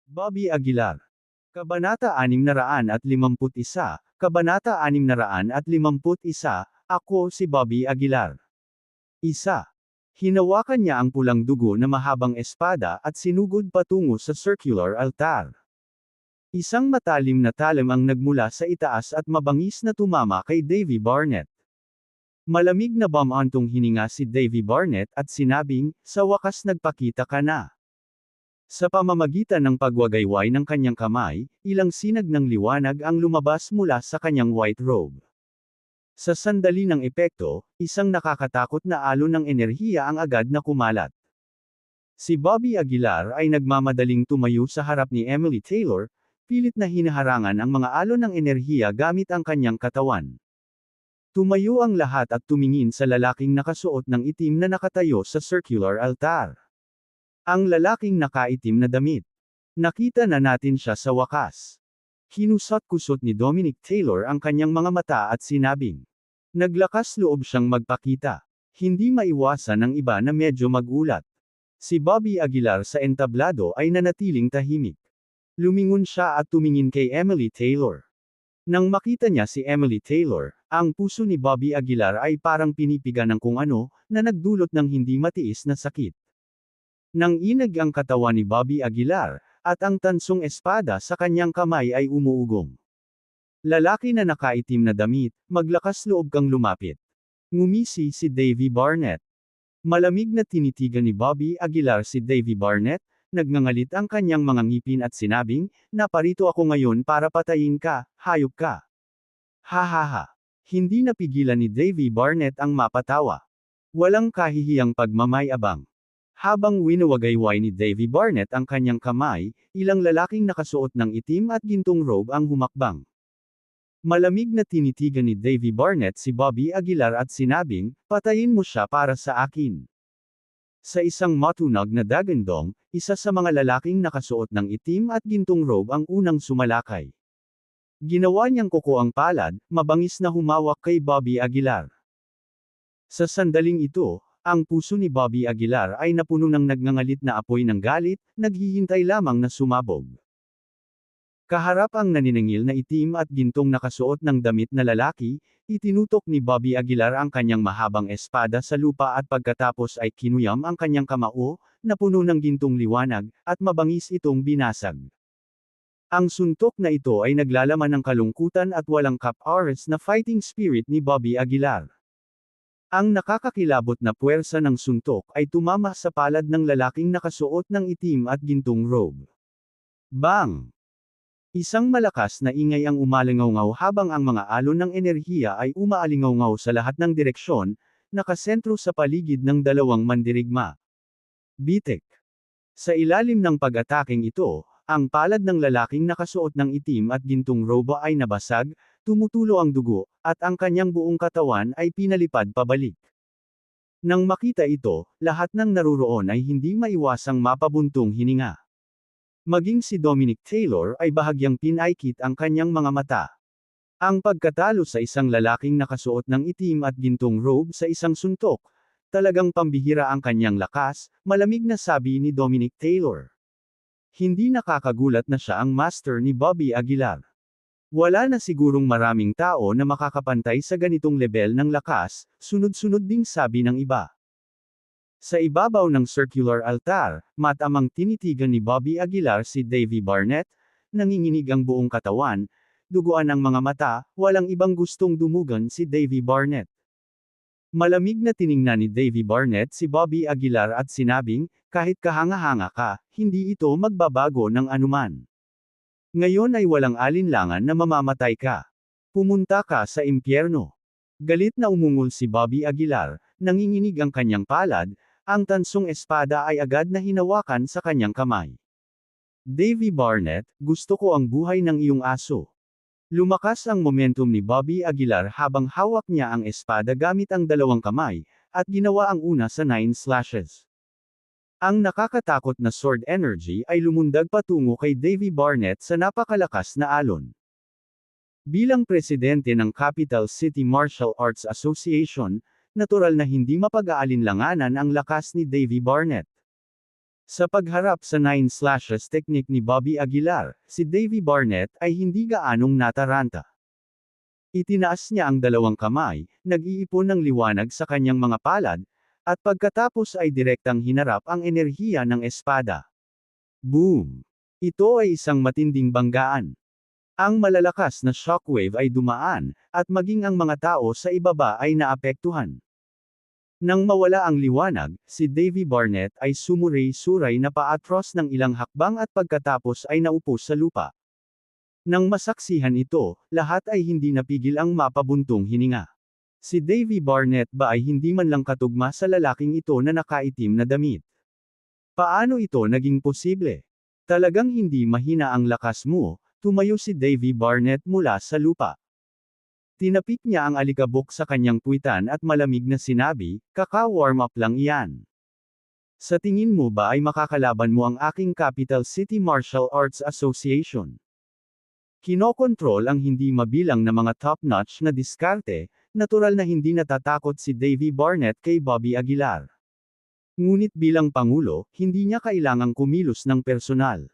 Bobby Aguilar. Kabanata 651, Kabanata 651, Ako si Bobby Aguilar. Isa. Hinawakan niya ang pulang dugo na mahabang espada at sinugod patungo sa circular altar. Isang matalim na talim ang nagmula sa itaas at mabangis na tumama kay Davy Barnett. Malamig na bumantong hininga si Davy Barnett at sinabing, sa wakas nagpakita ka na. Sa pamamagitan ng pagwagayway ng kanyang kamay, ilang sinag ng liwanag ang lumabas mula sa kanyang white robe. Sa sandali ng epekto, isang nakakatakot na alon ng enerhiya ang agad na kumalat. Si Bobby Aguilar ay nagmamadaling tumayo sa harap ni Emily Taylor, pilit na hinaharangan ang mga alon ng enerhiya gamit ang kanyang katawan. Tumayo ang lahat at tumingin sa lalaking nakasuot ng itim na nakatayo sa circular altar. Ang lalaking nakaitim na damit. Nakita na natin siya sa wakas. Kinusot-kusot ni Dominic Taylor ang kanyang mga mata at sinabing. Naglakas loob siyang magpakita. Hindi maiwasan ng iba na medyo magulat. Si Bobby Aguilar sa entablado ay nanatiling tahimik. Lumingon siya at tumingin kay Emily Taylor. Nang makita niya si Emily Taylor, ang puso ni Bobby Aguilar ay parang pinipiga ng kung ano, na nagdulot ng hindi matiis na sakit. Nang inag ang katawan ni Bobby Aguilar, at ang tansong espada sa kanyang kamay ay umuugong. Lalaki na nakaitim na damit, maglakas loob kang lumapit. Ngumisi si Davy Barnett. Malamig na tinitigan ni Bobby Aguilar si Davy Barnett, nagngangalit ang kanyang mga ngipin at sinabing, naparito ako ngayon para patayin ka, hayop ka. Ha. Hindi napigilan ni Davy Barnett ang mapatawa. Walang kahihiyang pagmamayabang. Habang winawagayway ni Davy Barnett ang kanyang kamay, ilang lalaking nakasuot ng itim at gintong robe ang humakbang. Malamig na tinitigan ni Davy Barnett si Bobby Aguilar at sinabing, patayin mo siya para sa akin. Sa isang matunag na dagandong, isa sa mga lalaking nakasuot ng itim at gintong robe ang unang sumalakay. Ginawa niyang kuko ang palad, mabangis na humawak kay Bobby Aguilar. Sa sandaling ito, ang puso ni Bobby Aguilar ay napuno ng nagngangalit na apoy ng galit, naghihintay lamang na sumabog. Kaharap ang naniningil na itim at gintong nakasuot ng damit na lalaki, itinutok ni Bobby Aguilar ang kanyang mahabang espada sa lupa at pagkatapos ay kinuyam ang kanyang kamao, na puno ng gintong liwanag, at mabangis itong binasag. Ang suntok na ito ay naglalaman ng kalungkutan at walang kap-oras na fighting spirit ni Bobby Aguilar. Ang nakakakilabot na puwersa ng suntok ay tumama sa palad ng lalaking nakasuot ng itim at gintong robe. Bang! Isang malakas na ingay ang umalingaw habang ang mga alon ng enerhiya ay umaalingaw sa lahat ng direksyon, nakasentro sa paligid ng dalawang mandirigma. Bitek. Sa ilalim ng pag-ataking ito, ang palad ng lalaking nakasuot ng itim at gintong robe ay nabasag, tumutulo ang dugo, at ang kanyang buong katawan ay pinalipad pabalik. Nang makita ito, lahat ng naruroon ay hindi maiwasang mapabuntong hininga. Maging si Dominic Taylor ay bahagyang pinaikit ang kanyang mga mata. Ang pagkatalo sa isang lalaking nakasuot ng itim at gintong robe sa isang suntok, talagang pambihira ang kanyang lakas, malamig na sabi ni Dominic Taylor. Hindi nakakagulat na siya ang master ni Bobby Aguilar. Wala na sigurong maraming tao na makakapantay sa ganitong lebel ng lakas, sunod-sunod ding sabi ng iba. Sa ibabaw ng circular altar, matamang tinitigan ni Bobby Aguilar si Davy Barnett, nanginginig ang buong katawan, duguan ang mga mata, walang ibang gustong dumugan si Davy Barnett. Malamig na tiningnan ni Davy Barnett si Bobby Aguilar at sinabing, kahit kahanga-hanga ka, hindi ito magbabago ng anuman. Ngayon ay walang alinlangan na mamamatay ka. Pumunta ka sa impyerno. Galit na umungol si Bobby Aguilar, nanginginig ang kanyang palad, ang tansong espada ay agad na hinawakan sa kanyang kamay. Davy Barnett, gusto ko ang buhay ng iyong aso. Lumakas ang momentum ni Bobby Aguilar habang hawak niya ang espada gamit ang dalawang kamay, at ginawa ang una sa 9 slashes. Ang nakakatakot na sword energy ay lumundag patungo kay Davy Barnett sa napakalakas na alon. Bilang presidente ng Capital City Martial Arts Association, natural na hindi mapag-aalinlanganan ang lakas ni Davy Barnett. Sa pagharap sa 9 slashes technique ni Bobby Aguilar, si Davey Barnett ay hindi gaanong nataranta. Itinaas niya ang dalawang kamay, nag-iipon ng liwanag sa kanyang mga palad, at pagkatapos ay direktang hinarap ang enerhiya ng espada. Boom! Ito ay isang matinding banggaan. Ang malalakas na shockwave ay dumaan, at maging ang mga tao sa ibaba ay naapektuhan. Nang mawala ang liwanag, si Davey Barnett ay sumuray-suray na paatros ng ilang hakbang at pagkatapos ay naupo sa lupa. Nang masaksihan ito, lahat ay hindi napigil ang mapabuntong hininga. Si Davey Barnett ba ay hindi man lang katugma sa lalaking ito na nakaitim na damit? Paano ito naging posible? Talagang hindi mahina ang lakas mo. Tumayo si Davey Barnett mula sa lupa. Tinapik niya ang alikabok sa kanyang puwitan at malamig na sinabi, "Kaka-warm up lang iyan. Sa tingin mo ba ay makakalaban mo ang aking Capital City Martial Arts Association?" Kinokontrol ang hindi mabilang na mga top-notch na diskarte, natural na hindi natatakot si Davey Barnett kay Bobby Aguilar. Ngunit bilang Pangulo, hindi niya kailangang kumilos ng personal.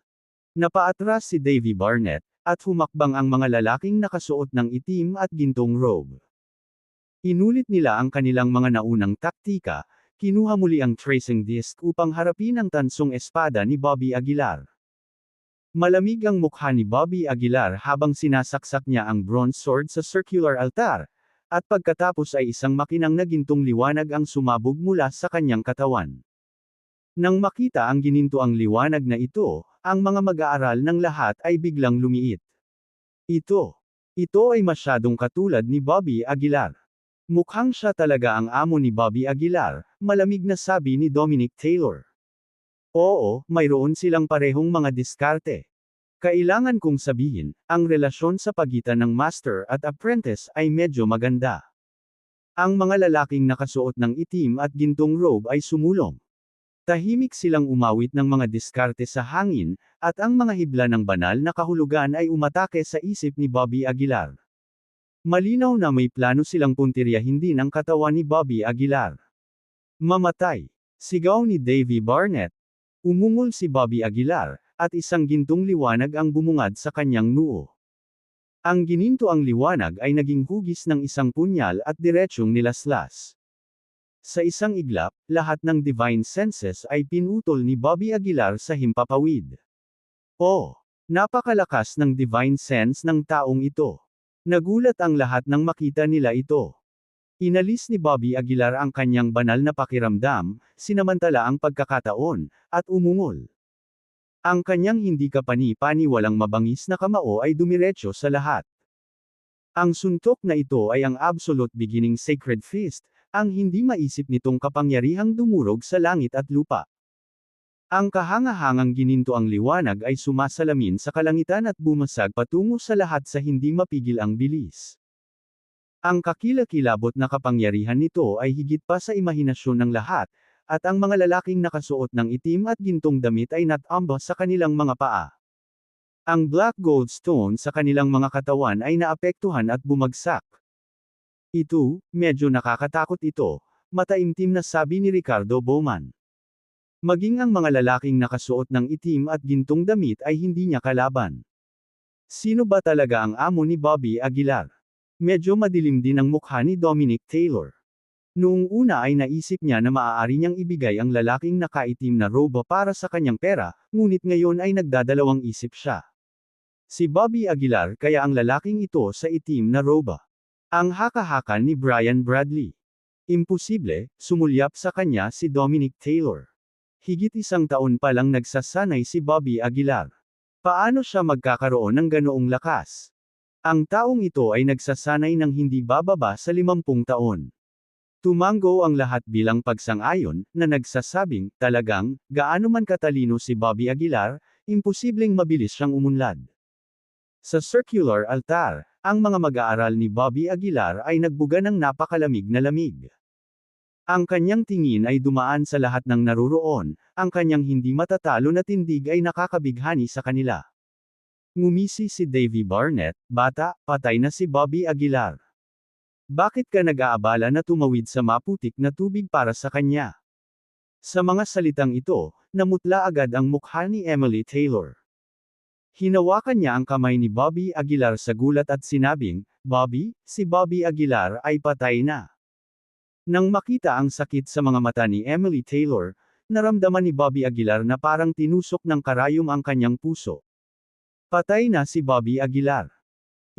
Napaatras si Davey Barnett, at humakbang ang mga lalaking nakasuot ng itim at gintong robe. Inulit nila ang kanilang mga naunang taktika, kinuha muli ang tracing disc upang harapin ang tansong espada ni Bobby Aguilar. Malamig ang mukha ni Bobby Aguilar habang sinasaksak niya ang bronze sword sa circular altar, at pagkatapos ay isang makinang na gintong liwanag ang sumabog mula sa kanyang katawan. Nang makita ang ginintoang liwanag na ito, ang mga mag-aaral ng lahat ay biglang lumiit. Ito ay masyadong katulad ni Bobby Aguilar. Mukhang siya talaga ang amo ni Bobby Aguilar, malamig na sabi ni Dominic Taylor. Oo, mayroon silang parehong mga diskarte. Kailangan kong sabihin, ang relasyon sa pagitan ng master at apprentice ay medyo maganda. Ang mga lalaking nakasuot ng itim at gintong robe ay sumulong. Tahimik silang umawit ng mga diskarte sa hangin, at ang mga hibla ng banal na kahulugan ay umatake sa isip ni Bobby Aguilar. Malinaw na may plano silang puntiryahin din ang katawan ni Bobby Aguilar. Mamatay! Sigaw ni Davey Barnett. Umungol si Bobby Aguilar, at isang gintong liwanag ang bumungad sa kanyang noo. Ang gininto ang liwanag ay naging hugis ng isang punyal at diretsyong nilaslas. Sa isang iglap, lahat ng divine senses ay pinutol ni Bobby Aguilar sa himpapawid. Oh! Napakalakas ng divine sense ng taong ito. Nagulat ang lahat nang makita nila ito. Inalis ni Bobby Aguilar ang kanyang banal na pakiramdam, sinamantala ang pagkakataon, at umungol. Ang kanyang hindi kapani-pani walang mabangis na kamao ay dumiretso sa lahat. Ang suntok na ito ay ang absolute beginning sacred fist, ang hindi maisip nitong kapangyarihang dumurog sa langit at lupa. Ang kahangahangang gininto ang liwanag ay sumasalamin sa kalangitan at bumasag patungo sa lahat sa hindi mapigil ang bilis. Ang kakilakilabot na kapangyarihan nito ay higit pa sa imahinasyon ng lahat, at ang mga lalaking nakasuot ng itim at gintong damit ay natamba sa kanilang mga paa. Ang black gold stone sa kanilang mga katawan ay naapektuhan at bumagsak. Medyo nakakatakot ito, mataimtim na sabi ni Ricardo Bowman. Maging ang mga lalaking nakasuot ng itim at gintong damit ay hindi niya kalaban. Sino ba talaga ang amo ni Bobby Aguilar? Medyo madilim din ang mukha ni Dominic Taylor. Noong una ay naisip niya na maaari niyang ibigay ang lalaking nakaitim na robe para sa kanyang pera, ngunit ngayon ay nagdadalawang isip siya. Si Bobby Aguilar kaya ang lalaking ito sa itim na robe. Ang haka-haka ni Brian Bradley. Imposible, sumulyap sa kanya si Dominic Taylor. Higit isang taon pa lang nagsasanay si Bobby Aguilar. Paano siya magkakaroon ng ganoong lakas? Ang taong ito ay nagsasanay ng hindi bababa sa 50 taon. Tumango ang lahat bilang pagsang-ayon, na nagsasabing, talagang, gaano man katalino si Bobby Aguilar, imposibleng mabilis siyang umunlad. Sa circular altar, ang mga mag-aaral ni Bobby Aguilar ay nagbuga ng napakalamig na lamig. Ang kanyang tingin ay dumaan sa lahat ng naruroon, ang kanyang hindi matatalo na tindig ay nakakabighani sa kanila. Ngumisi si Davey Barnett, bata, patay na si Bobby Aguilar. Bakit ka nag-aabala na tumawid sa maputik na tubig para sa kanya? Sa mga salitang ito, namutla agad ang mukha ni Emily Taylor. Hinawakan niya ang kamay ni Bobby Aguilar sa gulat at sinabing, "Bobby, si Bobby Aguilar ay patay na." Nang makita ang sakit sa mga mata ni Emily Taylor, naramdaman ni Bobby Aguilar na parang tinusok ng karayom ang kanyang puso. Patay na si Bobby Aguilar.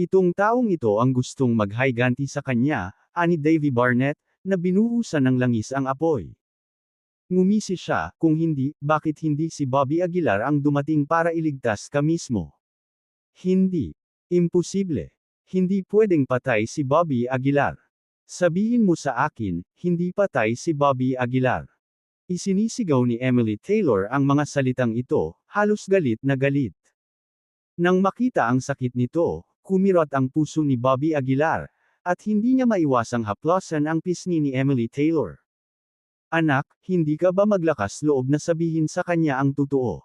Itong taong ito ang gustong maghiganti sa kanya, ani Davy Barnett, na binuhusan ng langis ang apoy. Ngumisi siya, kung hindi, bakit hindi si Bobby Aguilar ang dumating para iligtas ka mismo? Hindi. Imposible. Hindi pwedeng patay si Bobby Aguilar. Sabihin mo sa akin, hindi patay si Bobby Aguilar. Isinisigaw ni Emily Taylor ang mga salitang ito, halos galit na galit. Nang makita ang sakit nito, kumirot ang puso ni Bobby Aguilar, at hindi niya maiwasang haplosan ang pisngi ni Emily Taylor. "Anak, hindi ka ba maglakas loob na sabihin sa kanya ang totoo?"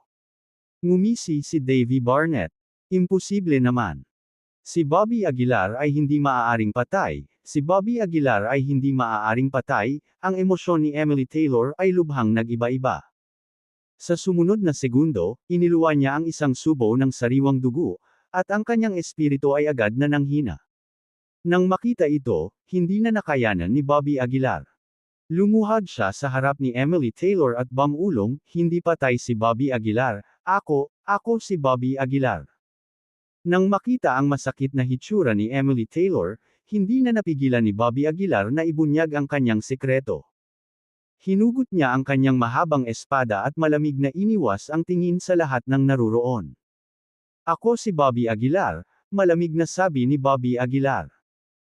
Ngumisi si Davy Barnett. "Imposible naman. Si Bobby Aguilar ay hindi maaaring patay, si Bobby Aguilar ay hindi maaaring patay." Ang emosyon ni Emily Taylor ay lubhang nag-iba-iba. Sa sumunod na segundo, iniluwa niya ang isang subo ng sariwang dugo, at ang kanyang espiritu ay agad na nanghina. Nang makita ito, hindi na nakayanan ni Bobby Aguilar. Lumuhad siya sa harap ni Emily Taylor at bumulong, "Hindi patay si Bobby Aguilar, ako si Bobby Aguilar." Nang makita ang masakit na hitsura ni Emily Taylor, hindi na napigilan ni Bobby Aguilar na ibunyag ang kanyang sekreto. Hinugot niya ang kanyang mahabang espada at malamig na iniwas ang tingin sa lahat ng naruroon. "Ako si Bobby Aguilar," malamig na sabi ni Bobby Aguilar.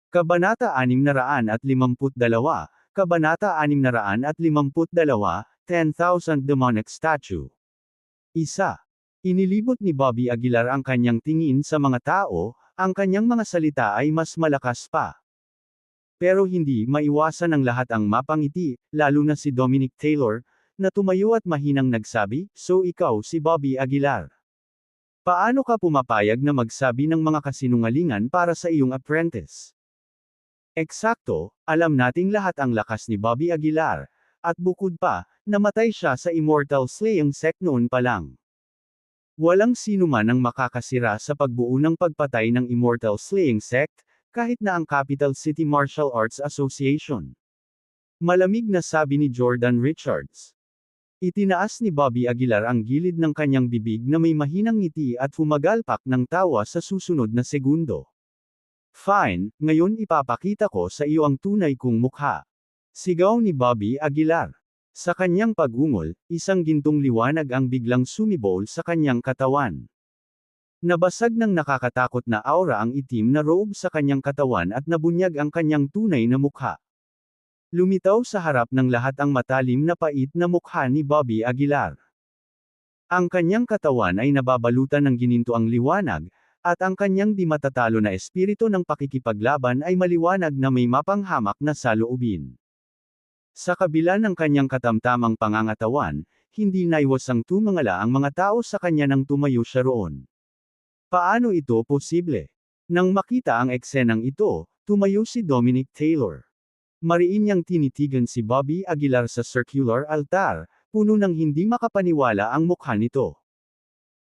Kabanata 652, Kabanata 652, 10,000 Demonic Statue. Isa. Inilibot ni Bobby Aguilar ang kanyang tingin sa mga tao, ang kanyang mga salita ay mas malakas pa. Pero hindi maiwasan ng lahat ang mapangiti, lalo na si Dominic Taylor, na tumayo at mahinang nagsabi, "So ikaw si Bobby Aguilar. Paano ka pumapayag na magsabi ng mga kasinungalingan para sa iyong apprentice?" Eksakto, alam nating lahat ang lakas ni Bobby Aguilar, at bukod pa, namatay siya sa Immortal Slaying Sect noon pa lang. Walang sino man ang makakasira sa pagbuo ng pagpatay ng Immortal Slaying Sect, kahit na ang Capital City Martial Arts Association. Malamig na sabi ni Jordan Richards. Itinaas ni Bobby Aguilar ang gilid ng kanyang bibig na may mahinang ngiti at humagalpak ng tawa sa susunod na segundo. "Fine, ngayon ipapakita ko sa iyo ang tunay kong mukha." Sigaw ni Bobby Aguilar. Sa kanyang pag-ungol, isang gintong liwanag ang biglang sumibol sa kanyang katawan. Nabasag ng nakakatakot na aura ang itim na robe sa kanyang katawan at nabunyag ang kanyang tunay na mukha. Lumitaw sa harap ng lahat ang matalim na pait na mukha ni Bobby Aguilar. Ang kanyang katawan ay nababalutan ng ginintoang liwanag, at ang kanyang di matatalo na espiritu ng pakikipaglaban ay maliwanag na may mapanghamak na saloobin. Sa kabila ng kanyang katamtamang pangangatawan, hindi naiwasang tumangala ang mga tao sa kanya nang tumayo siya roon. Paano ito posible? Nang makita ang eksenang ito, tumayo si Dominic Taylor. Mariin niyang tinitigan si Bobby Aguilar sa circular altar, puno ng hindi makapaniwala ang mukha nito.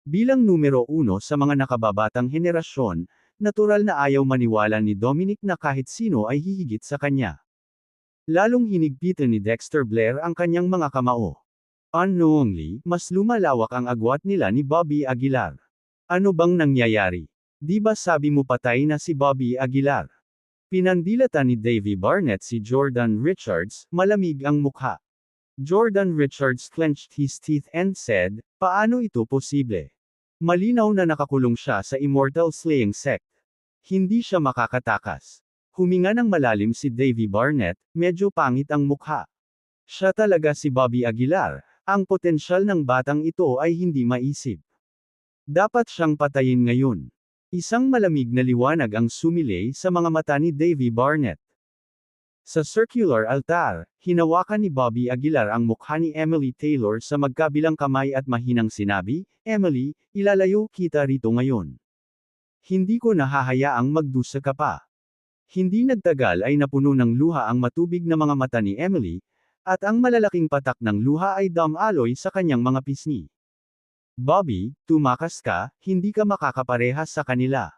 Bilang numero 1 sa mga nakababatang henerasyon, natural na ayaw maniwala ni Dominic na kahit sino ay hihigit sa kanya. Lalong hinigpitan ni Dexter Blair ang kanyang mga kamao. Unknowingly, mas lumalawak ang agwat nila ni Bobby Aguilar. Ano bang nangyayari? Di ba sabi mo patay na si Bobby Aguilar? Pinandilatan ni Davy Barnett si Jordan Richards, malamig ang mukha. Jordan Richards clenched his teeth and said, "Paano ito posible? Malinaw na nakakulong siya sa Immortal Slaying Sect. Hindi siya makakatakas." Huminga ng malalim si Davy Barnett, medyo pangit ang mukha. Siya talaga si Bobby Aguilar, ang potensyal ng batang ito ay hindi maisip. Dapat siyang patayin ngayon. Isang malamig na liwanag ang sumilay sa mga mata ni Davy Barnett. Sa circular altar, hinawakan ni Bobby Aguilar ang mukha ni Emily Taylor sa magkabilang kamay at mahinang sinabi, "Emily, ilalayo kita rito ngayon. Hindi ko nahahayaang magdusa ka pa." Hindi nagtagal ay napuno ng luha ang matubig na mga mata ni Emily, at ang malalaking patak ng luha ay dumaloy sa kanyang mga pisngi. Bobby, tumakas ka, hindi ka makakaparehas sa kanila.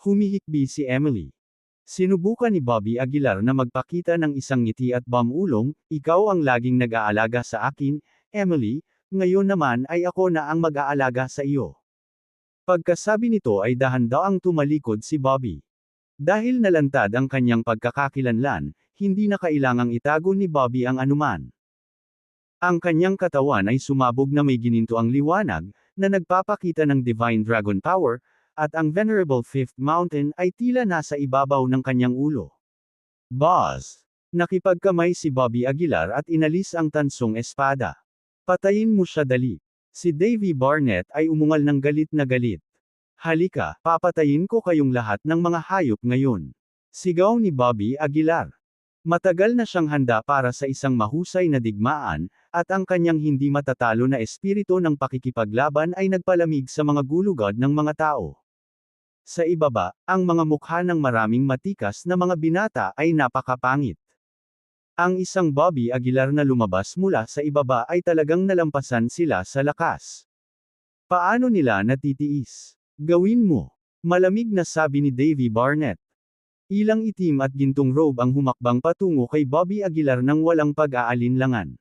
Humihikbi si Emily. Sinubukan ni Bobby Aguilar na magpakita ng isang ngiti at bamulong, ikaw ang laging nag-aalaga sa akin, Emily, ngayon naman ay ako na ang mag-aalaga sa iyo. Pagkasabi nito ay dahan-daang tumalikod si Bobby. Dahil nalantad ang kanyang pagkakakilanlan, hindi na kailangang itago ni Bobby ang anuman. Ang kanyang katawan ay sumabog na may ginintoang liwanag, na nagpapakita ng divine dragon power, at ang venerable fifth mountain ay tila nasa ibabaw ng kanyang ulo. Boss! Nakipagkamay si Bobby Aguilar at inalis ang tansong espada. Patayin mo siya dali. Si Davy Barnett ay umungal ng galit na galit. Halika, papatayin ko kayong lahat ng mga hayop ngayon. Sigaw ni Bobby Aguilar. Matagal na siyang handa para sa isang mahusay na digmaan, at ang kanyang hindi matatalo na espiritu ng pakikipaglaban ay nagpalamig sa mga gulugod ng mga tao. Sa ibaba, ang mga mukha ng maraming matikas na mga binata ay napakapangit. Ang isang Bobby Aguilar na lumabas mula sa ibaba ay talagang nalampasan sila sa lakas. Paano nila natitiis? Gawin mo. Malamig na sabi ni Davy Barnett. Ilang itim at gintong robe ang humakbang patungo kay Bobby Aguilar nang walang pag-aalinlangan.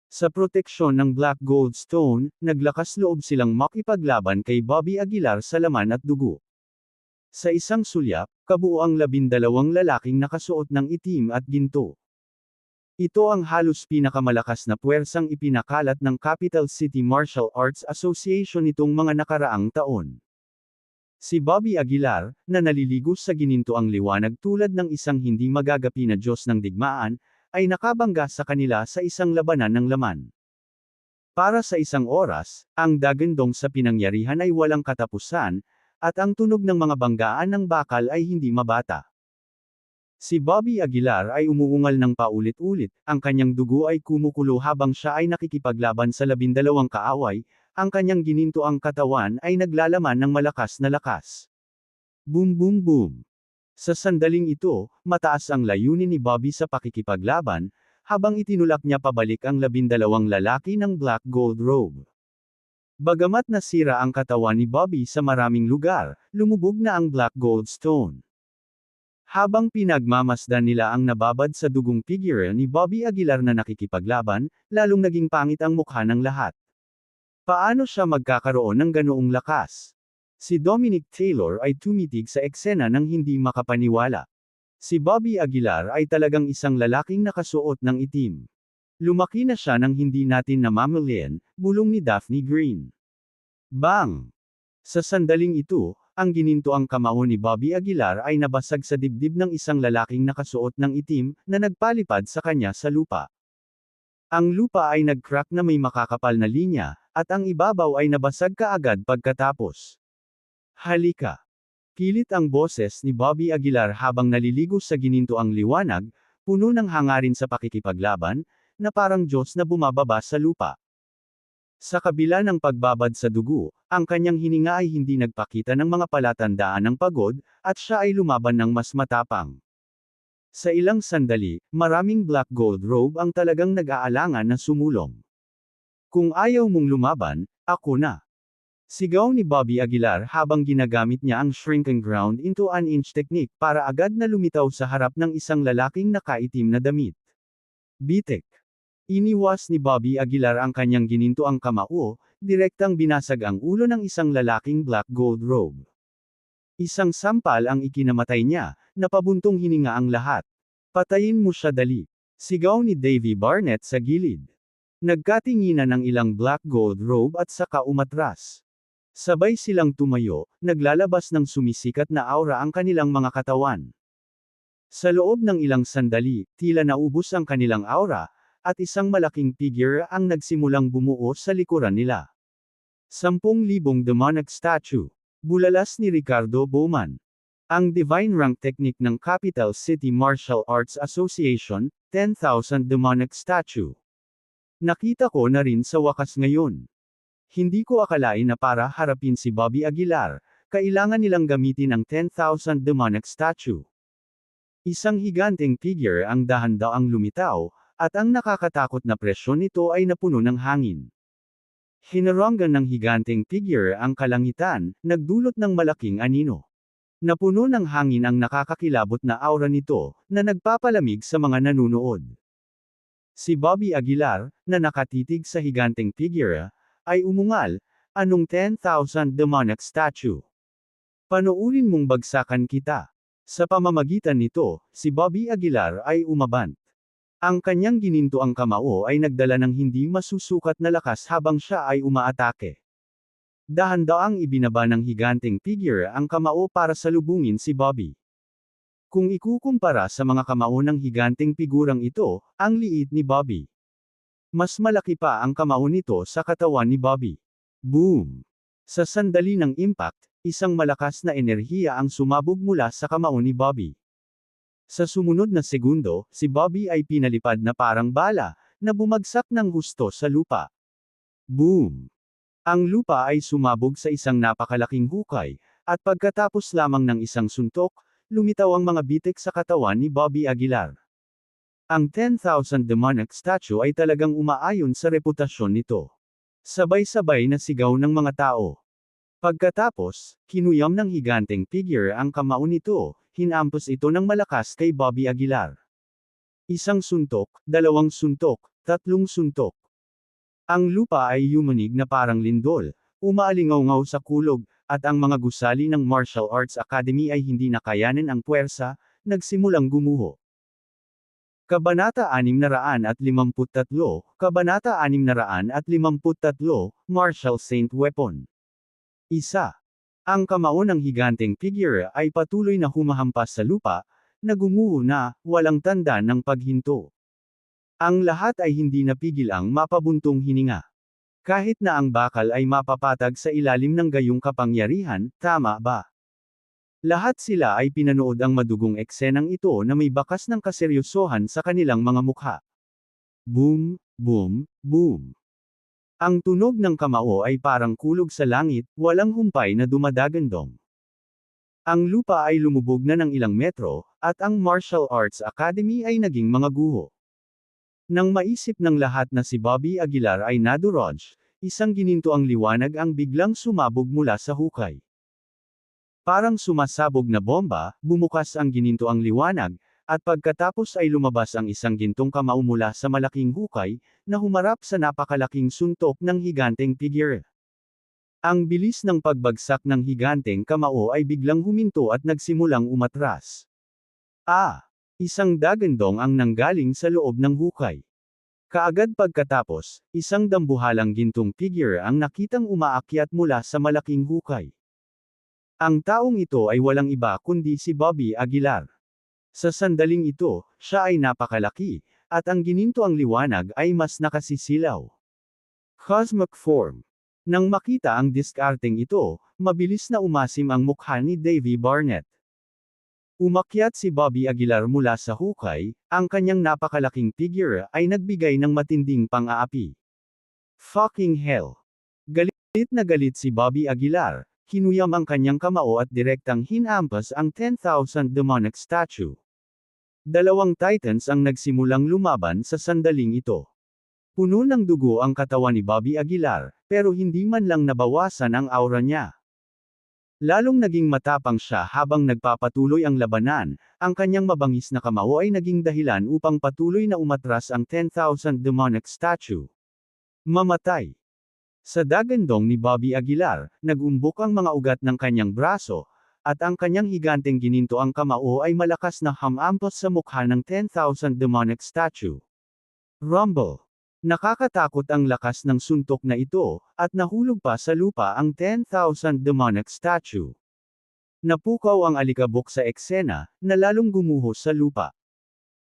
Sa proteksyon ng Black Gold Stone, naglakas loob silang makipaglaban kay Bobby Aguilar sa laman at dugo. Sa isang sulyap, kabuo ang 12 lalaking nakasuot ng itim at ginto. Ito ang halos pinakamalakas na puwersang ipinakalat ng Capital City Martial Arts Association nitong mga nakaraang taon. Si Bobby Aguilar, na naliligo sa ginintoang liwanag tulad ng isang hindi magagapi na Diyos ng digmaan, ay nakabangga sa kanila sa isang labanan ng laman. Para sa isang oras, ang dagandong sa pinangyarihan ay walang katapusan, at ang tunog ng mga banggaan ng bakal ay hindi mabata. Si Bobby Aguilar ay umuungal ng paulit-ulit, ang kanyang dugo ay kumukulo habang siya ay nakikipaglaban sa 12 kaaway, ang kanyang ginintoang katawan ay naglalaman ng malakas na lakas. Boom boom boom. Sa sandaling ito, mataas ang layunin ni Bobby sa pakikipaglaban, habang itinulak niya pabalik ang 12 lalaki ng Black Gold Robe. Bagamat nasira ang katawan ni Bobby sa maraming lugar, lumubog na ang Black Gold Stone. Habang pinagmamasdan nila ang nababad sa dugong figure ni Bobby Aguilar na nakikipaglaban, lalong naging pangit ang mukha ng lahat. Paano siya magkakaroon ng ganoong lakas? Si Dominic Taylor ay tumitig sa eksena ng hindi makapaniwala. Si Bobby Aguilar ay talagang isang lalaking nakasuot ng itim. Lumaki na siya nang hindi natin namamalayan, bulong ni Daphne Green. Bang! Sa sandaling ito, ang ginintoang kamao ni Bobby Aguilar ay nabasag sa dibdib ng isang lalaking nakasuot ng itim, na nagpalipad sa kanya sa lupa. Ang lupa ay nag-crack na may makakapal na linya, at ang ibabaw ay nabasag kaagad pagkatapos. Halika! Pilit ang boses ni Bobby Aguilar habang naliligo sa ginintoang liwanag, puno ng hangarin sa pakikipaglaban, na parang Diyos na bumababa sa lupa. Sa kabila ng pagbabad sa dugo, ang kanyang hininga ay hindi nagpakita ng mga palatandaan ng pagod, at siya ay lumaban ng mas matapang. Sa ilang sandali, maraming Black Gold Robe ang talagang nag-aalangan na sumulong. Kung ayaw mong lumaban, ako na. Sigaw ni Bobby Aguilar habang ginagamit niya ang shrinking ground into an inch technique para agad na lumitaw sa harap ng isang lalaking nakaitim na damit. Bitek. Iniwas ni Bobby Aguilar ang kanyang ginintoang kamao, direktang binasag ang ulo ng isang lalaking Black Gold Robe. Isang sampal ang ikinamatay niya, napabuntong hininga ang lahat. Patayin mo siya dali. Sigaw ni Davy Barnett sa gilid. Nagkatinginan ng ilang Black Gold Robe at saka umatras. Sabay silang tumayo, naglalabas ng sumisikat na aura ang kanilang mga katawan. Sa loob ng ilang sandali, tila naubos ang kanilang aura, at isang malaking figure ang nagsimulang bumuo sa likuran nila. 10,000 demonic statue. Bulalas ni Ricardo Bowman. Ang Divine Rank Technique ng Capital City Martial Arts Association, 10,000 demonic statue. Nakita ko na rin sa wakas ngayon. Hindi ko akalain na para harapin si Bobby Aguilar, kailangan nilang gamitin ang 10,000 demonic statue. Isang higanteng figure ang dahan-daang lumitaw, at ang nakakatakot na presyon nito ay napuno ng hangin. Hinaranggan ng higanteng figure ang kalangitan, nagdulot ng malaking anino. Napuno ng hangin ang nakakakilabot na aura nito, na nagpapalamig sa mga nanunood. Si Bobby Aguilar, na nakatitig sa higanteng figure, ay umungal, "Anong 10,000 demonic statue? Panoorin mong bagsakan kita." Sa pamamagitan nito, si Bobby Aguilar ay umabant. Ang kanyang ginintoang kamao ay nagdala ng hindi masusukat na lakas habang siya ay umaatake. Dahan-daang ibinaba ng higanteng figure ang kamao para salubungin si Bobby. Kung ikukumpara sa mga kamao ng higanteng figurang ito, ang liit ni Bobby. Mas malaki pa ang kamao nito sa katawan ni Bobby. Boom! Sa sandali ng impact, isang malakas na enerhiya ang sumabog mula sa kamao ni Bobby. Sa sumunod na segundo, si Bobby ay pinalipad na parang bala, na bumagsak ng husto sa lupa. Boom! Ang lupa ay sumabog sa isang napakalaking hukay, at pagkatapos lamang ng isang suntok, lumitaw ang mga bitik sa katawan ni Bobby Aguilar. Ang 10,000 demonic statue ay talagang umaayon sa reputasyon nito. Sabay-sabay na sigaw ng mga tao. Pagkatapos, kinuyam ng higanteng figure ang kamao nito, hinampos ito ng malakas kay Bobby Aguilar. Isang suntok, dalawang suntok, tatlong suntok. Ang lupa ay yumanig na parang lindol, umaalingaw-ngaw sa kulog, at ang mga gusali ng Martial Arts Academy ay hindi nakayanin ang puwersa, nagsimulang gumuho. Kabanata 653, Kabanata 653, Martial Saint Weapon. Isa. Ang kamao ng higanteng figure ay patuloy na humahampas sa lupa, na gumuho na, walang tanda ng paghinto. Ang lahat ay hindi napigil ang mapabuntong hininga. Kahit na ang bakal ay mapapatag sa ilalim ng gayong kapangyarihan, tama ba? Lahat sila ay pinanood ang madugong eksenang ito na may bakas ng kaseryosohan sa kanilang mga mukha. Boom, boom, boom. Ang tunog ng kamao ay parang kulog sa langit, walang humpay na dumadagandong. Ang lupa ay lumubog na ng ilang metro, at ang Martial Arts Academy ay naging mga guho. Nang maisip ng lahat na si Bobby Aguilar ay nadurog, isang ginintoang liwanag ang biglang sumabog mula sa hukay. Parang sumasabog na bomba, bumukas ang ginintoang liwanag, at pagkatapos ay lumabas ang isang gintong kamao mula sa malaking hukay, na humarap sa napakalaking suntok ng higanteng figure. Ang bilis ng pagbagsak ng higanteng kamao ay biglang huminto at nagsimulang umatras. Isang dagandong ang nanggaling sa loob ng hukay. Kaagad pagkatapos, isang dambuhalang gintong figure ang nakitang umaakyat mula sa malaking hukay. Ang taong ito ay walang iba kundi si Bobby Aguilar. Sa sandaling ito, siya ay napakalaki, at ang ginintoang liwanag ay mas nakasisilaw. Cosmic Form. Nang makita ang diskarteng ito, mabilis na umasim ang mukha ni Davy Barnett. Umakyat si Bobby Aguilar mula sa hukay, ang kanyang napakalaking figure ay nagbigay ng matinding pang-aapi. Fucking hell! Galit na galit si Bobby Aguilar, kinuyam ang kanyang kamao at direktang hinampas ang 10,000 demonic statue. Dalawang titans ang nagsimulang lumaban sa sandaling ito. Puno ng dugo ang katawan ni Bobby Aguilar, pero hindi man lang nabawasan ang aura niya. Lalong naging matapang siya habang nagpapatuloy ang labanan, ang kanyang mabangis na kamao ay naging dahilan upang patuloy na umatras ang 10,000 demonic statue. Mamatay. Sa dagandong ni Bobby Aguilar, nagumbok ang mga ugat ng kanyang braso, at ang kanyang higanteng gininto ang kamao ay malakas na hamampos sa mukha ng 10,000 demonic statue. Rumble. Nakakatakot ang lakas ng suntok na ito, at nahulog pa sa lupa ang 10,000 demonic statue. Napukaw ang alikabok sa eksena, na lalong gumuho sa lupa.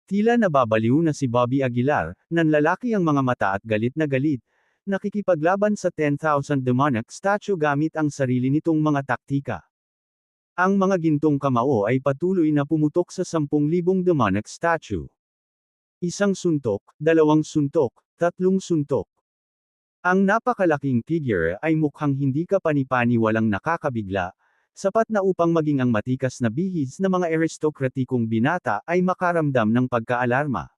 Tila nababaliw na si Bobby Aguilar, nanlalaki ang mga mata at galit na galit, nakikipaglaban sa 10,000 demonic statue gamit ang sarili nitong mga taktika. Ang mga gintong kamao ay patuloy na pumutok sa 10,000 demonic statue. Isang suntok, dalawang suntok, tatlong suntok. Ang napakalaking figure ay mukhang hindi kapani-paniwalang nakakabigla, sapat na upang maging ang matikas na bihis na mga aristokratikong binata ay makaramdam ng pagkaalarma.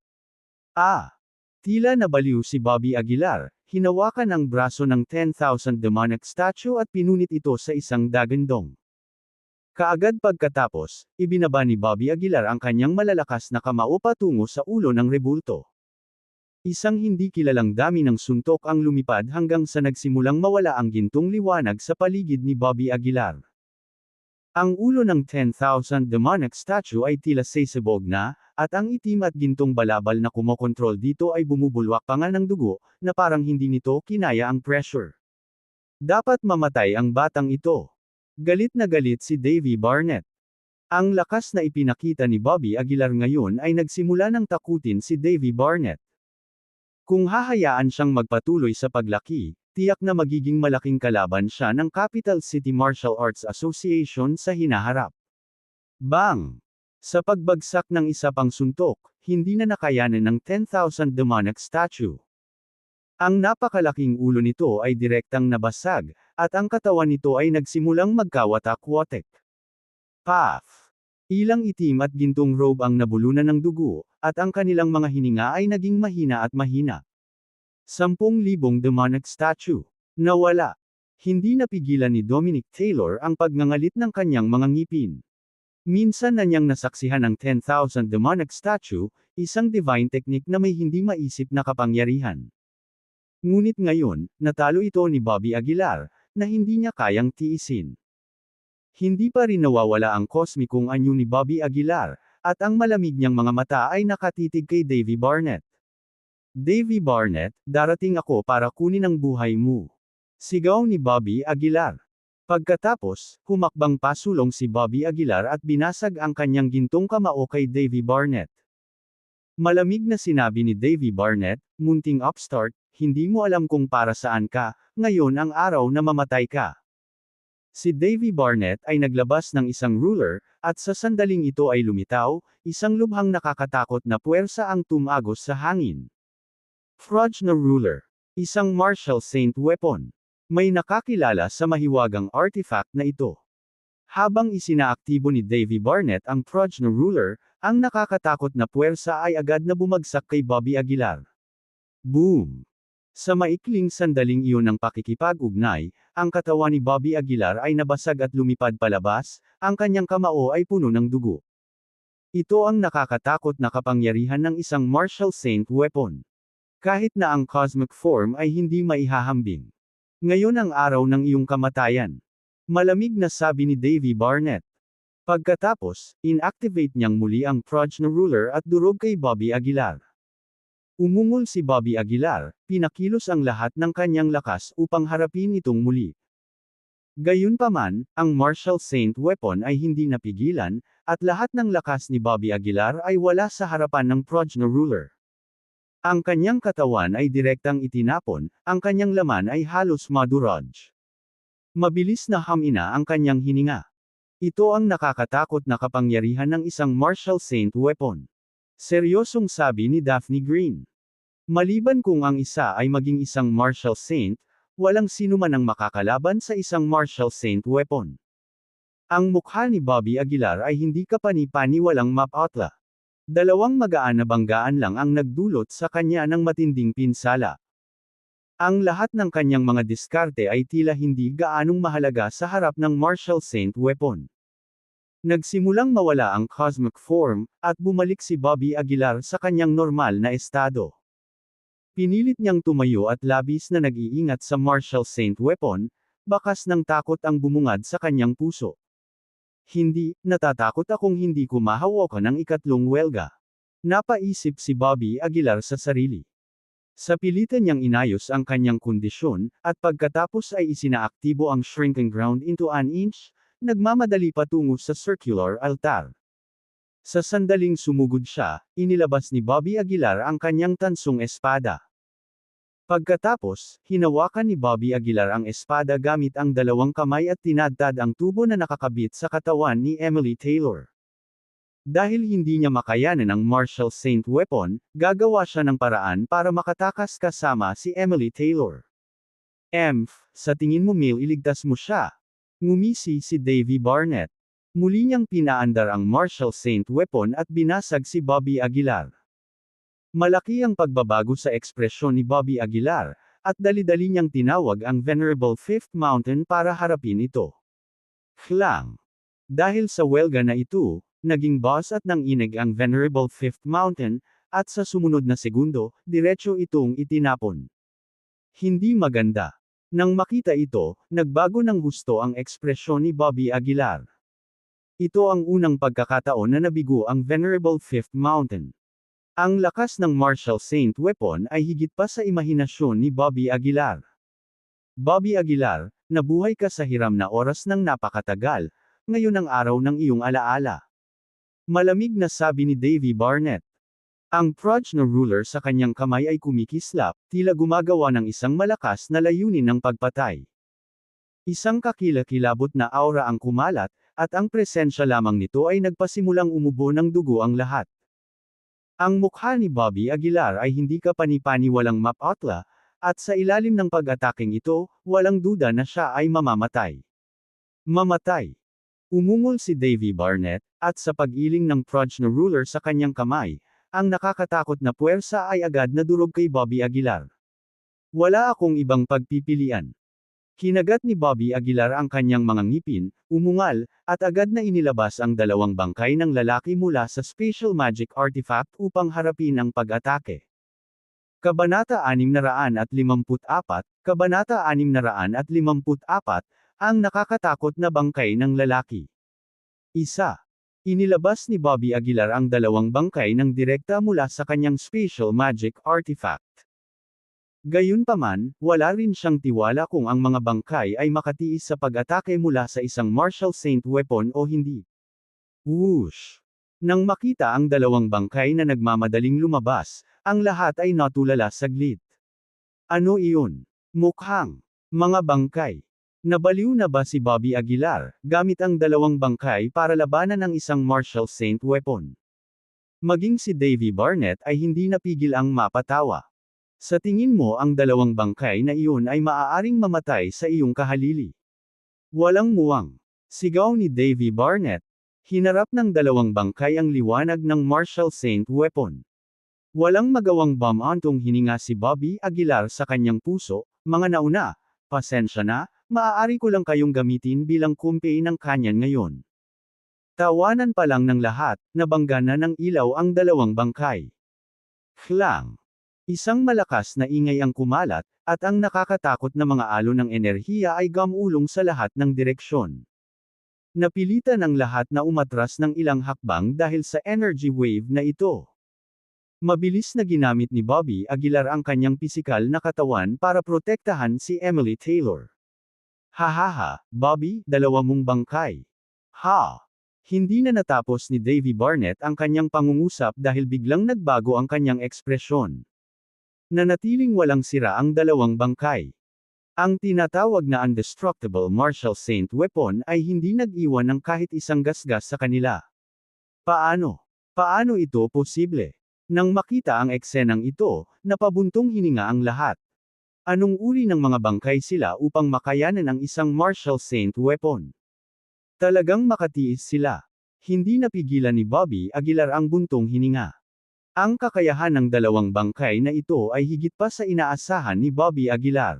Tila nabaliw si Bobby Aguilar, hinawakan ang braso ng 10,000 demonic statue at pinunit ito sa isang dagandong. Kaagad pagkatapos, ibinaba ni Bobby Aguilar ang kanyang malalakas na kamao patungo sa ulo ng rebulto. Isang hindi kilalang dami ng suntok ang lumipad hanggang sa nagsimulang mawala ang gintong liwanag sa paligid ni Bobby Aguilar. Ang ulo ng 10,000 demonic statue ay tila sisibog na, at ang itim at gintong balabal na kumokontrol dito ay bumubulwak pa nga ng dugo, na parang hindi nito kinaya ang pressure. Dapat mamatay ang batang ito. Galit na galit si Davy Barnett. Ang lakas na ipinakita ni Bobby Aguilar ngayon ay nagsimula ng takutin si Davy Barnett. Kung hahayaan siyang magpatuloy sa paglaki, tiyak na magiging malaking kalaban siya ng Capital City Martial Arts Association sa hinaharap. Bang! Sa pagbagsak ng isa pang suntok, hindi na nakayanan ng 10,000 demonic statue. Ang napakalaking ulo nito ay direktang nabasag, at ang katawan nito ay nagsimulang magkawatak-watek. Paf! Ilang itim at gintong robe ang nabulunan ng dugo, at ang kanilang mga hininga ay naging mahina at mahina. 10,000 demonic statue. Nawala. Hindi napigilan ni Dominic Taylor ang pagngangalit ng kanyang mga ngipin. Minsan na niyang nasaksihan ang 10,000 demonic statue, isang divine technique na may hindi maisip na kapangyarihan. Ngunit ngayon, natalo ito ni Bobby Aguilar, na hindi niya kayang tiisin. Hindi pa rin nawawala ang kosmikong anyo ni Bobby Aguilar, at ang malamig niyang mga mata ay nakatitig kay Davy Barnett. Davy Barnett, darating ako para kunin ang buhay mo. Sigaw ni Bobby Aguilar. Pagkatapos, humakbang pasulong si Bobby Aguilar at binasag ang kanyang gintong kamao kay Davy Barnett. Malamig na sinabi ni Davy Barnett, munting upstart, hindi mo alam kung para saan ka, ngayon ang araw na mamatay ka. Si Davy Barnett ay naglabas ng isang ruler, at sa sandaling ito ay lumitaw, isang lubhang nakakatakot na puwersa ang tumagos sa hangin. Frogner Ruler. Isang martial saint weapon. May nakakilala sa mahiwagang artifact na ito. Habang isinaaktibo ni Davy Barnett ang Frogner Ruler, ang nakakatakot na puwersa ay agad na bumagsak kay Bobby Aguilar. Boom! Sa maikling sandaling iyon ng pakikipag-ugnay, ang katawan ni Bobby Aguilar ay nabasag at lumipad palabas, ang kanyang kamao ay puno ng dugo. Ito ang nakakatakot na kapangyarihan ng isang martial saint weapon. Kahit na ang cosmic form ay hindi maihahambing. Ngayon ang araw ng iyong kamatayan. Malamig na sabi ni Davy Barnett. Pagkatapos, inactivate niyang muli ang Frogner Ruler at durog kay Bobby Aguilar. Umungol si Bobby Aguilar, pinakilos ang lahat ng kanyang lakas upang harapin itong muli. Gayunpaman, ang martial saint weapon ay hindi napigilan, at lahat ng lakas ni Bobby Aguilar ay wala sa harapan ng Frogner Ruler. Ang kanyang katawan ay direktang itinapon, ang kanyang laman ay halos madurog. Mabilis na hamina ang kanyang hininga. Ito ang nakakatakot na kapangyarihan ng isang martial saint weapon. Seryosong sabi ni Daphne Green. Maliban kung ang isa ay maging isang martial saint, walang sinuman ang makakalaban sa isang martial saint weapon. Ang mukha ni Bobby Aguilar ay hindi kapani-paniwalang mapatla. Dalawang magaan na banggaan lang ang nagdulot sa kanya ng matinding pinsala. Ang lahat ng kanyang mga diskarte ay tila hindi gaanong mahalaga sa harap ng martial saint weapon. Nagsimulang mawala ang cosmic form, at bumalik si Bobby Aguilar sa kanyang normal na estado. Pinilit niyang tumayo at labis na nag-iingat sa martial saint weapon, bakas ng takot ang bumungad sa kanyang puso. Hindi, natatakot akong hindi ko mahawakan ang ikatlong welga. Napaisip si Bobby Aguilar sa sarili. Sa pilitan niyang inayos ang kanyang kondisyon, at pagkatapos ay isinaaktibo ang shrinking ground into an inch, nagmamadali patungo sa circular altar. Sa sandaling sumugod siya, inilabas ni Bobby Aguilar ang kanyang tansong espada. Pagkatapos, hinawakan ni Bobby Aguilar ang espada gamit ang dalawang kamay at tinadtad ang tubo na nakakabit sa katawan ni Emily Taylor. Dahil hindi niya makayanan ang martial saint weapon, gagawa siya ng paraan para makatakas kasama si Emily Taylor. Sa tingin mo iligtas mo siya? Ngumisi si Davy Barnett. Muli niyang pinaandar ang martial saint weapon at binasag si Bobby Aguilar. Malaki ang pagbabago sa ekspresyon ni Bobby Aguilar, at dali-dali niyang tinawag ang Venerable Fifth Mountain para harapin ito. Hlang. Dahil sa welga na ito, naging boss at nanginig ang Venerable Fifth Mountain, at sa sumunod na segundo, diretso itong itinapon. Hindi maganda. Nang makita ito, nagbago ng husto ang ekspresyon ni Bobby Aguilar. Ito ang unang pagkakataon na nabigo ang Venerable Fifth Mountain. Ang lakas ng Marshall Saint weapon ay higit pa sa imahinasyon ni Bobby Aguilar. Bobby Aguilar, nabuhay ka sa hiram na oras ng napakatagal, ngayon ang araw ng iyong alaala. Malamig na sabi ni Davy Barnett. Ang Prajna ruler sa kanyang kamay ay kumikislap, tila gumagawa ng isang malakas na layunin ng pagpatay. Isang kakilakilabot na aura ang kumalat, at ang presensya lamang nito ay nagpasimulang umubo ng dugo ang lahat. Ang mukha ni Bobby Aguilar ay hindi kapani-paniwalang mapotla, at sa ilalim ng pag-ataking ito, walang duda na siya ay mamamatay. Mamatay. Umungol si Davy Barnett, at sa pag-iling ng Prajna ruler sa kanyang kamay, ang nakakatakot na puwersa ay agad na durog kay Bobby Aguilar. Wala akong ibang pagpipilian. Kinagat ni Bobby Aguilar ang kanyang mga ngipin, umungal, at agad na inilabas ang dalawang bangkay ng lalaki mula sa Special Magic Artifact upang harapin ang pag-atake. Kabanata 654, Kabanata 654, ang nakakatakot na bangkay ng lalaki. Isa. Inilabas ni Bobby Aguilar ang dalawang bangkay ng direkta mula sa kanyang Special Magic Artifact. Gayunpaman, wala rin siyang tiwala kung ang mga bangkay ay makatiis sa pag-atake mula sa isang Marshall Saint weapon o hindi. Whoosh! Nang makita ang dalawang bangkay na nagmamadaling lumabas, ang lahat ay natulala saglit. Ano iyon? Mukhang mga bangkay. Nabaliw na ba si Bobby Aguilar, gamit ang dalawang bangkay para labanan ang isang Marshall Saint weapon? Maging si Davy Barnett ay hindi napigil ang mapatawa. Sa tingin mo ang dalawang bangkay na iyon ay maaaring mamatay sa iyong kahalili. Walang muwang. Sigaw ni Davy Barnett. Hinarap ng dalawang bangkay ang liwanag ng Marshall Saint weapon. Walang magawang bumantong hininga si Bobby Aguilar sa kanyang puso, mga nauna, pasensya na, maaari ko lang kayong gamitin bilang kumpi ng kanyan ngayon. Tawanan pa lang ng lahat, nabangga na ng ilaw ang dalawang bangkay. Hlang. Isang malakas na ingay ang kumalat, at ang nakakatakot na mga alon ng enerhiya ay gamulong sa lahat ng direksyon. Napilitan ang lahat na umatras ng ilang hakbang dahil sa energy wave na ito. Mabilis na ginamit ni Bobby Aguilar ang kanyang pisikal na katawan para protektahan si Emily Taylor. Hahaha, Bobby, dalawa mong bangkay. Ha! Hindi na natapos ni Davy Barnett ang kanyang pangungusap dahil biglang nagbago ang kanyang ekspresyon. Nanatiling walang sira ang dalawang bangkay. Ang tinatawag na Indestructible Marshall Saint weapon ay hindi nag-iwan ng kahit isang gasgas sa kanila. Paano? Paano ito posible? Nang makita ang eksenang ito, napabuntong hininga ang lahat. Anong uri ng mga bangkay sila upang makayanan ang isang Marshall Saint weapon? Talagang makatiis sila. Hindi napigilan ni Bobby Aguilar ang buntong hininga. Ang kakayahan ng dalawang bangkay na ito ay higit pa sa inaasahan ni Bobby Aguilar.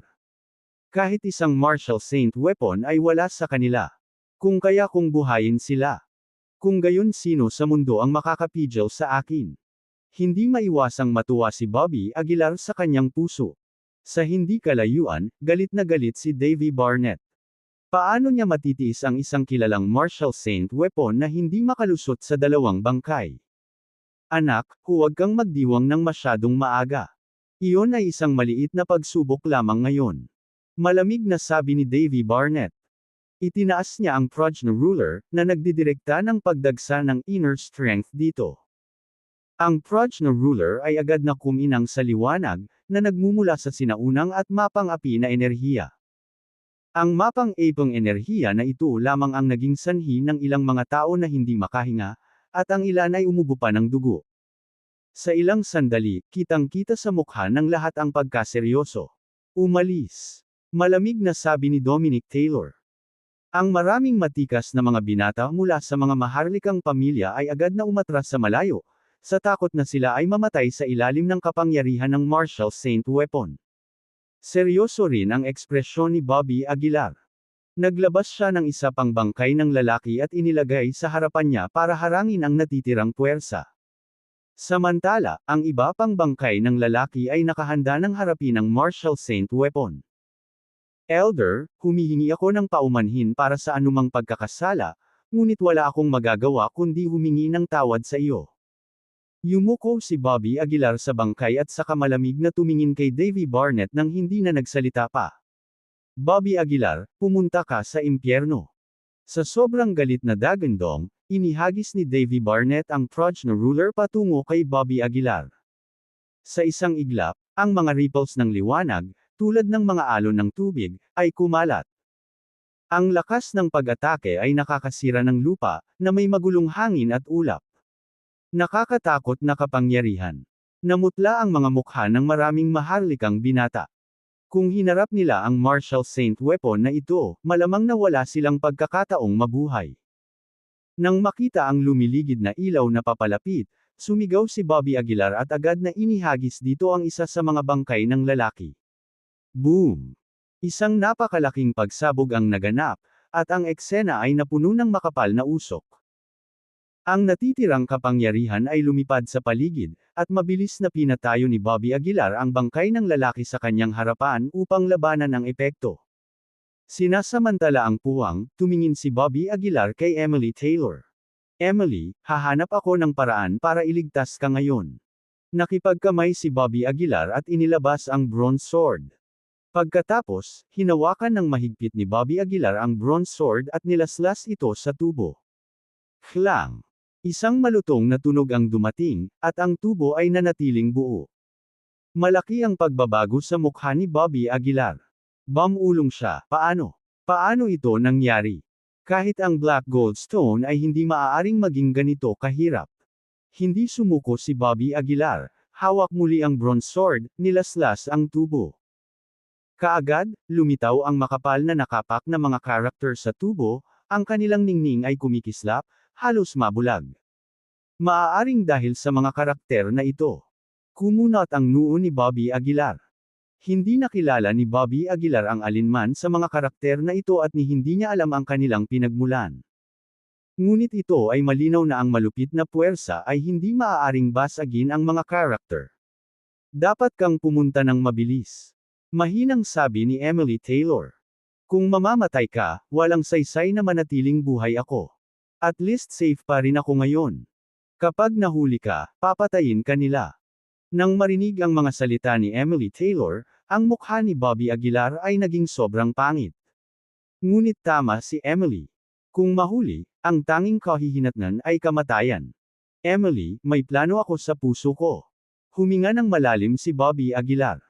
Kahit isang Marshall Saint weapon ay wala sa kanila. Kung buhayin sila. Kung gayon sino sa mundo ang makakapigil sa akin? Hindi maiwasang matuwa si Bobby Aguilar sa kanyang puso. Sa hindi kalayuan, galit na galit si Davy Barnett. Paano niya matitiis ang isang kilalang Marshall Saint weapon na hindi makalusot sa dalawang bangkay? Anak, huwag kang magdiwang ng masyadong maaga. Iyon ay isang maliit na pagsubok lamang ngayon. Malamig na sabi ni Davy Barnett. Itinaas niya ang Prajna ruler, na nagdidirekta ng pagdagsa ng inner strength dito. Ang Prajna ruler ay agad na kuminang sa liwanag, na nagmumula sa sinaunang at mapang-api na enerhiya. Ang mapang-apong enerhiya na ito lamang ang naging sanhi ng ilang mga tao na hindi makahinga, at ang ilan ay umubo pa ng dugo. Sa ilang sandali, kitang-kita sa mukha ng lahat ang pagkaseryoso. Umalis. Malamig na sabi ni Dominic Taylor. Ang maraming matikas na mga binata mula sa mga maharlikang pamilya ay agad na umatras sa malayo, sa takot na sila ay mamatay sa ilalim ng kapangyarihan ng Marshall Saint weapon. Seryoso rin ang ekspresyon ni Bobby Aguilar. Naglabas siya ng isa pang bangkay ng lalaki at inilagay sa harapan niya para harangin ang natitirang puwersa. Samantala, ang iba pang bangkay ng lalaki ay nakahanda ng harapin ang Marshall Saint weapon. Elder, humihingi ako ng paumanhin para sa anumang pagkakasala, ngunit wala akong magagawa kundi humingi ng tawad sa iyo. Yumuko si Bobby Aguilar sa bangkay at saka malamig na tumingin kay Davy Barnett nang hindi na nagsalita pa. Bobby Aguilar, pumunta ka sa impyerno. Sa sobrang galit na dagandong, inihagis ni Davy Barnett ang Trudge na ruler patungo kay Bobby Aguilar. Sa isang iglap, ang mga ripples ng liwanag, tulad ng mga alon ng tubig, ay kumalat. Ang lakas ng pag-atake ay nakakasira ng lupa, na may magulong hangin at ulap. Nakakatakot na kapangyarihan. Namutla ang mga mukha ng maraming maharlikang binata. Kung hinarap nila ang Marshall Saint weapon na ito, malamang na wala silang pagkakataong mabuhay. Nang makita ang lumiligid na ilaw na papalapit, sumigaw si Bobby Aguilar at agad na inihagis dito ang isa sa mga bangkay ng lalaki. Boom! Isang napakalaking pagsabog ang naganap, at ang eksena ay napuno ng makapal na usok. Ang natitirang kapangyarihan ay lumipad sa paligid, at mabilis na pinatayo ni Bobby Aguilar ang bangkay ng lalaki sa kanyang harapan upang labanan ang epekto. Sinasamantala ang puwang, tumingin si Bobby Aguilar kay Emily Taylor. Emily, hahanap ako ng paraan para iligtas ka ngayon. Nakipagkamay si Bobby Aguilar at inilabas ang bronze sword. Pagkatapos, hinawakan ng mahigpit ni Bobby Aguilar ang bronze sword at nilaslas ito sa tubo. Klang! Isang malutong na tunog ang dumating, at ang tubo ay nanatiling buo. Malaki ang pagbabago sa mukha ni Bobby Aguilar. Bumulong siya, paano? Paano ito nangyari? Kahit ang Black Gold Stone ay hindi maaaring maging ganito kahirap. Hindi sumuko si Bobby Aguilar, hawak muli ang bronze sword, nilaslas ang tubo. Kaagad, lumitaw ang makapal na nakapak na mga karakter sa tubo, ang kanilang ningning ay kumikislap, halos mabulag. Maaaring dahil sa mga karakter na ito. Kumunot ang noo ni Bobby Aguilar. Hindi nakilala ni Bobby Aguilar ang alinman sa mga karakter na ito at ni hindi niya alam ang kanilang pinagmulan. Ngunit ito ay malinaw na ang malupit na puwersa ay hindi maaaring basagin ang mga karakter. Dapat kang pumunta ng mabilis. Mahinang sabi ni Emily Taylor. Kung mamamatay ka, walang saysay na manatiling buhay ako. At least safe pa rin ako ngayon. Kapag nahuli ka, papatayin ka nila. Nang marinig ang mga salita ni Emily Taylor, ang mukha ni Bobby Aguilar ay naging sobrang pangit. Ngunit tama si Emily. Kung mahuli, ang tanging kahihinatnan ay kamatayan. Emily, may plano ako sa puso ko. Huminga ng malalim si Bobby Aguilar.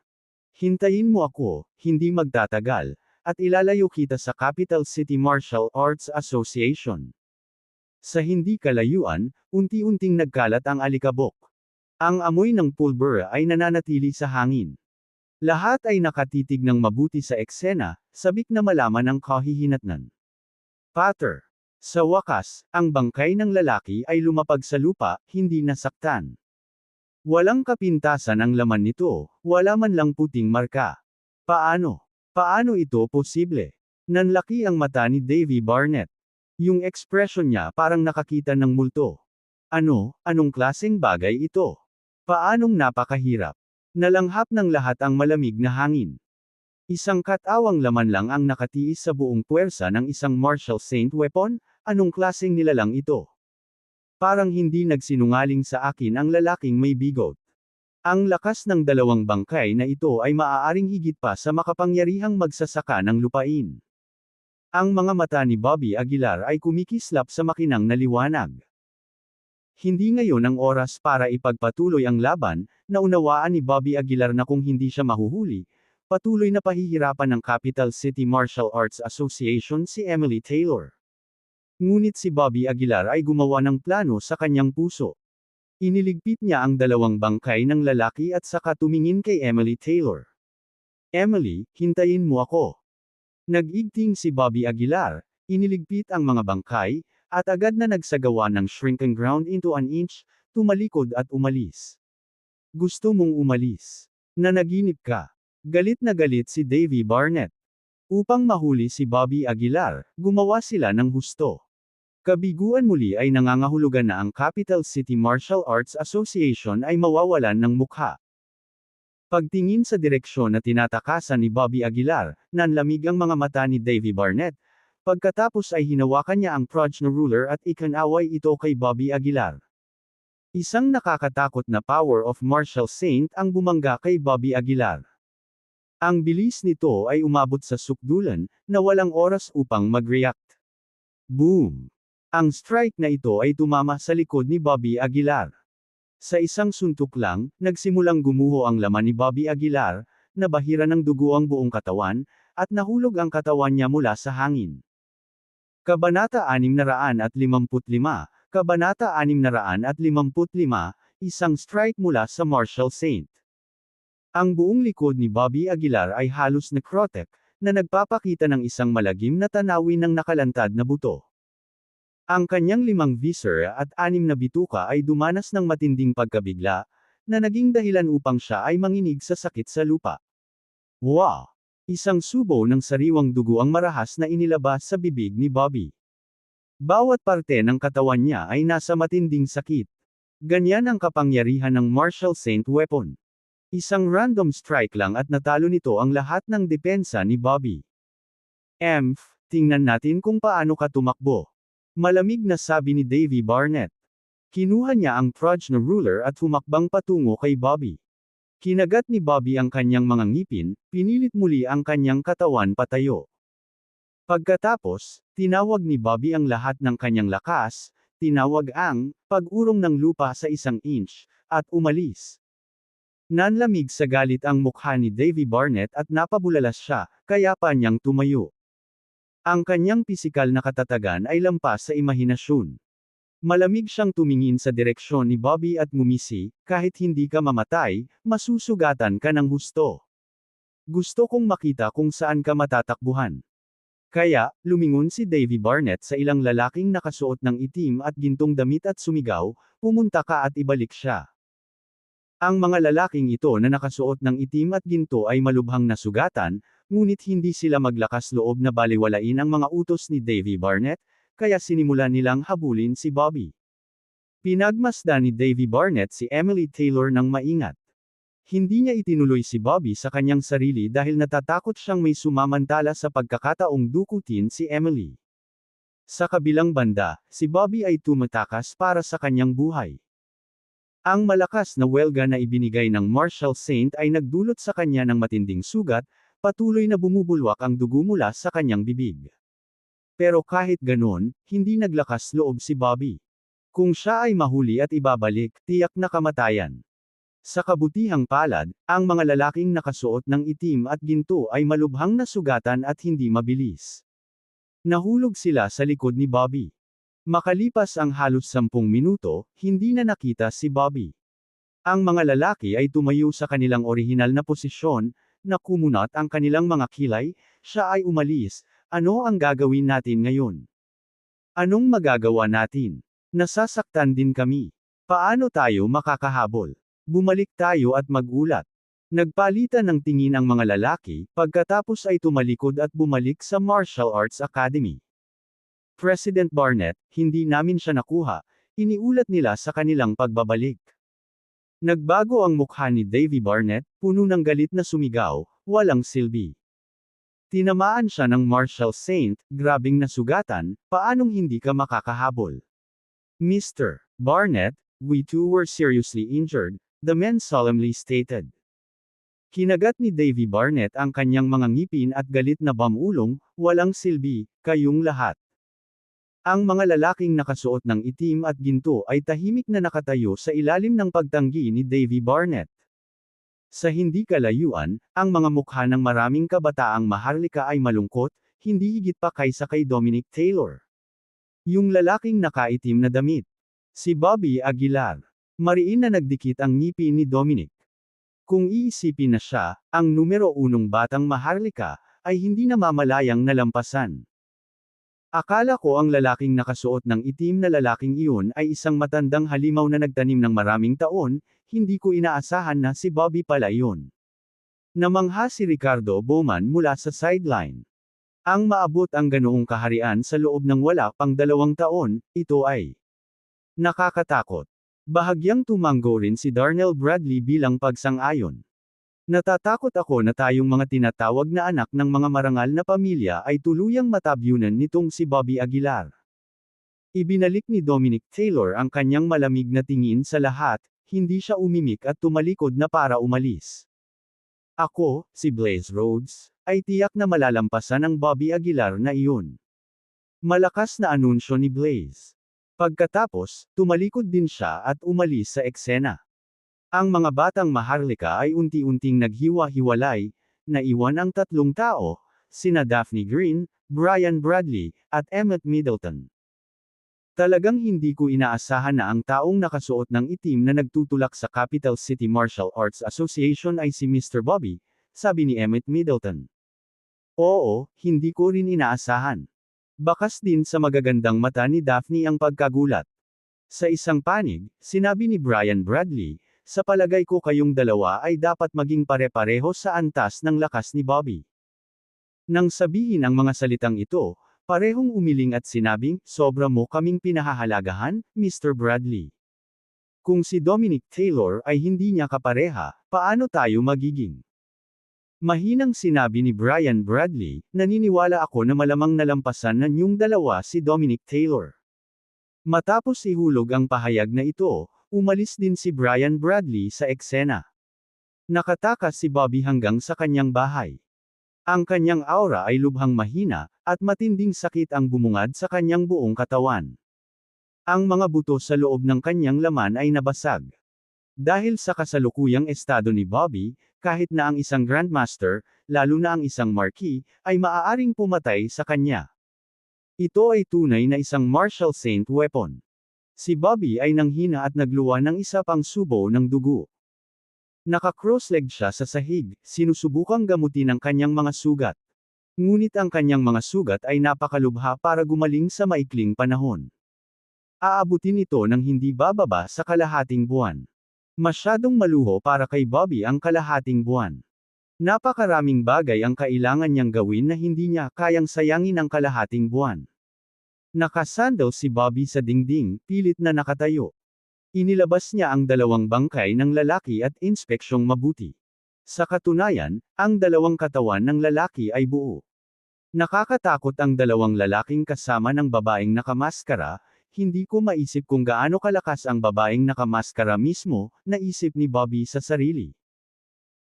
Hintayin mo ako, hindi magtatagal, at ilalayo kita sa Capital City Martial Arts Association. Sa hindi kalayuan, unti-unting nagkalat ang alikabok. Ang amoy ng pulbura ay nananatili sa hangin. Lahat ay nakatitig ng mabuti sa eksena, sabik na malaman ang kahihinatnan. Patter. Sa wakas, ang bangkay ng lalaki ay lumapag sa lupa, hindi nasaktan. Walang kapintasan ang laman nito, wala man lang puting marka. Paano? Paano ito posible? Nanlaki ang mata ni Davy Barnett. Yung ekspresyon niya parang nakakita ng multo. Anong klaseng bagay ito? Paanong napakahirap? Nalanghap ng lahat ang malamig na hangin. Isang katawang laman lang ang nakatiis sa buong puwersa ng isang Marshall Saint weapon, anong klaseng nilalang ito? Parang hindi nagsinungaling sa akin ang lalaking may bigot. Ang lakas ng dalawang bangkay na ito ay maaaring higit pa sa makapangyarihang magsasaka ng lupain. Ang mga mata ni Bobby Aguilar ay kumikislap sa makinang na liwanag. Hindi ngayon ang oras para ipagpatuloy ang laban, naunawaan ni Bobby Aguilar na kung hindi siya mahuhuli, patuloy na pahihirapan ng Capital City Martial Arts Association si Emily Taylor. Ngunit si Bobby Aguilar ay gumawa ng plano sa kanyang puso. Iniligpit niya ang dalawang bangkay ng lalaki at saka tumingin kay Emily Taylor. Emily, hintayin mo ako. Nag-igting si Bobby Aguilar, iniligpit ang mga bangkay, at agad na nagsagawa ng shrink and ground into an inch, tumalikod at umalis. Gusto mong umalis. Nanaginip ka. Galit na galit si Davy Barnett. Upang mahuli si Bobby Aguilar, gumawa sila ng husto. Kabiguan muli ay nangangahulugan na ang Capital City Martial Arts Association ay mawawalan ng mukha. Pagtingin sa direksyon na tinatakasan ni Bobby Aguilar, nanlamig ang mga mata ni Davy Barnett. Pagkatapos ay hinawakan niya ang Prajna ruler at ikinaway ito kay Bobby Aguilar. Isang nakakatakot na power of martial saint ang bumangga kay Bobby Aguilar. Ang bilis nito ay umabot sa sukdulan, na walang oras upang mag-react. Boom! Ang strike na ito ay tumama sa likod ni Bobby Aguilar. Sa isang suntok lang, nagsimulang gumuho ang laman ni Bobby Aguilar, nabahira ng dugo ang buong katawan, at nahulog ang katawan niya mula sa hangin. Kabanata 655, Kabanata 655, Isang strike mula sa martial saint. Ang buong likod ni Bobby Aguilar ay halos necrotic, na nagpapakita ng isang malagim na tanawin ng nakalantad na buto. Ang kanyang 5 viscera at 6 na bituka ay dumanas ng matinding pagkabigla, na naging dahilan upang siya ay manginig sa sakit sa lupa. Wow! Isang subo ng sariwang dugo ang marahas na inilabas sa bibig ni Bobby. Bawat parte ng katawan niya ay nasa matinding sakit. Ganyan ang kapangyarihan ng martial saint weapon. Isang random strike lang at natalo nito ang lahat ng depensa ni Bobby. Tingnan natin kung paano ka tumakbo. Malamig na sabi ni Davy Barnett. Kinuha niya ang Prajna ruler at humakbang patungo kay Bobby. Kinagat ni Bobby ang kanyang mga ngipin, pinilit muli ang kanyang katawan patayo. Pagkatapos, tinawag ni Bobby ang lahat ng kanyang lakas, tinawag ang pag-urong ng lupa sa 1 inch, at umalis. Nanlamig sa galit ang mukha ni Davy Barnett at napabulalas siya, kaya pa niyang tumayo. Ang kanyang pisikal na katatagan ay lampas sa imahinasyon. Malamig siyang tumingin sa direksyon ni Bobby at ngumisi, kahit hindi ka mamatay, masusugatan ka ng husto. Gusto kong makita kung saan ka matatakbuhan. Kaya, lumingon si Davy Barnett sa ilang lalaking nakasuot ng itim at gintong damit at sumigaw, pumunta ka at ibalik siya. Ang mga lalaking ito na nakasuot ng itim at ginto ay malubhang nasugatan, ngunit hindi sila maglakas loob na baliwalain ang mga utos ni Davy Barnett, kaya sinimulan nilang habulin si Bobby. Pinagmasdan ni Davy Barnett si Emily Taylor ng maingat. Hindi niya itinuloy si Bobby sa kanyang sarili dahil natatakot siyang may sumamantala sa pagkakataong dukutin si Emily. Sa kabilang banda, si Bobby ay tumatakas para sa kanyang buhay. Ang malakas na welga na ibinigay ng martial saint ay nagdulot sa kanya ng matinding sugat, patuloy na bumubulwak ang dugo mula sa kanyang bibig. Pero kahit ganon, hindi naglakas loob si Bobby. Kung siya ay mahuli at ibabalik, tiyak na kamatayan. Sa kabutihang palad, ang mga lalaking nakasuot ng itim at ginto ay malubhang nasugatan at hindi mabilis. Nahulog sila sa likod ni Bobby. Makalipas ang halos 10 minuto, hindi na nakita si Bobby. Ang mga lalaki ay tumayo sa kanilang orihinal na posisyon, na kumunat ang kanilang mga kilay, siya ay umalis, ano ang gagawin natin ngayon? Anong magagawa natin? Nasasaktan din kami. Paano tayo makakahabol? Bumalik tayo at magulat. Nagpalitan ng tingin ang mga lalaki, pagkatapos ay tumalikod at bumalik sa Martial Arts Academy. President Barnett, hindi namin siya nakuha, iniulat nila sa kanilang pagbabalik. Nagbago ang mukha ni Davy Barnett, puno ng galit na sumigaw, walang silbi. Tinamaan siya ng martial saint, grabing nasugatan, paanong hindi ka makakahabol? Mr. Barnett, we too were seriously injured, the men solemnly stated. Kinagat ni Davy Barnett ang kanyang mga ngipin at galit na bamulong, walang silbi, kayong lahat. Ang mga lalaking nakasuot ng itim at ginto ay tahimik na nakatayo sa ilalim ng pagtanggi ni Davy Barnett. Sa hindi kalayuan, ang mga mukha ng maraming kabataang maharlika ay malungkot, hindi higit pa kaysa kay Dominic Taylor. Yung lalaking nakaitim na damit. Si Bobby Aguilar. Mariin na nagdikit ang ngipin ni Dominic. Kung iisipin na siya, ang numero 1 batang maharlika, ay hindi namamalayang nalampasan. Akala ko ang lalaking nakasuot ng itim na lalaking iyon ay isang matandang halimaw na nagtanim ng maraming taon, hindi ko inaasahan na si Bobby pala iyon. Namangha si Ricardo Bowman mula sa sideline. Ang maabot ang ganoong kaharian sa loob ng wala pang 2 taon, ito ay nakakatakot. Bahagyang tumango rin si Darnell Bradley bilang pagsang-ayon. Natatakot ako na tayong mga tinatawag na anak ng mga marangal na pamilya ay tuluyang matabyunan nitong si Bobby Aguilar. Ibinalik ni Dominic Taylor ang kanyang malamig na tingin sa lahat, hindi siya umimik at tumalikod na para umalis. Ako, si Blaze Rhodes, ay tiyak na malalampasan ang Bobby Aguilar na iyon. Malakas na anunsyo ni Blaze. Pagkatapos, tumalikod din siya at umalis sa eksena. Ang mga batang maharlika ay unti-unting naghiwa-hiwalay, naiwan ang 3 tao, sina Daphne Green, Brian Bradley, at Emmett Middleton. Talagang hindi ko inaasahan na ang taong nakasuot ng itim na nagtutulak sa Capital City Martial Arts Association ay si Mr. Bobby, sabi ni Emmett Middleton. Oo, hindi ko rin inaasahan. Bakas din sa magagandang mata ni Daphne ang pagkagulat. Sa isang panig, sinabi ni Brian Bradley, sa palagay ko kayong dalawa ay dapat maging pare-pareho sa antas ng lakas ni Bobby. Nang sabihin ang mga salitang ito, parehong umiling at sinabing, sobra mo kaming pinahahalagahan, Mr. Bradley. Kung si Dominic Taylor ay hindi niya kapareha, paano tayo magiging? Mahinang sinabi ni Brian Bradley, naniniwala ako na malamang nalampasan na niyong dalawa si Dominic Taylor. Matapos ihulog ang pahayag na ito, umalis din si Brian Bradley sa eksena. Nakatakas si Bobby hanggang sa kanyang bahay. Ang kanyang aura ay lubhang mahina, at matinding sakit ang bumungad sa kanyang buong katawan. Ang mga buto sa loob ng kanyang laman ay nabasag. Dahil sa kasalukuyang estado ni Bobby, kahit na ang isang Grandmaster, lalo na ang isang Marquis, ay maaaring pumatay sa kanya. Ito ay tunay na isang martial saint weapon. Si Bobby ay nanghina at nagluwa ng isa pang subo ng dugo. Naka-cross-legged siya sa sahig, sinusubukang gamutin ang kanyang mga sugat. Ngunit ang kanyang mga sugat ay napakalubha para gumaling sa maikling panahon. Aabutin ito ng hindi bababa sa kalahating buwan. Masyadong maluho para kay Bobby ang kalahating buwan. Napakaraming bagay ang kailangan niyang gawin na hindi niya kayang sayangin ang kalahating buwan. Nakasandal si Bobby sa dingding, pilit na nakatayo. Inilabas niya ang 2 bangkay ng lalaki at inspeksyong mabuti. Sa katunayan, ang 2 katawan ng lalaki ay buo. Nakakatakot ang 2 lalaking kasama ng babaeng nakamaskara, hindi ko maisip kung gaano kalakas ang babaeng nakamaskara mismo, naisip ni Bobby sa sarili.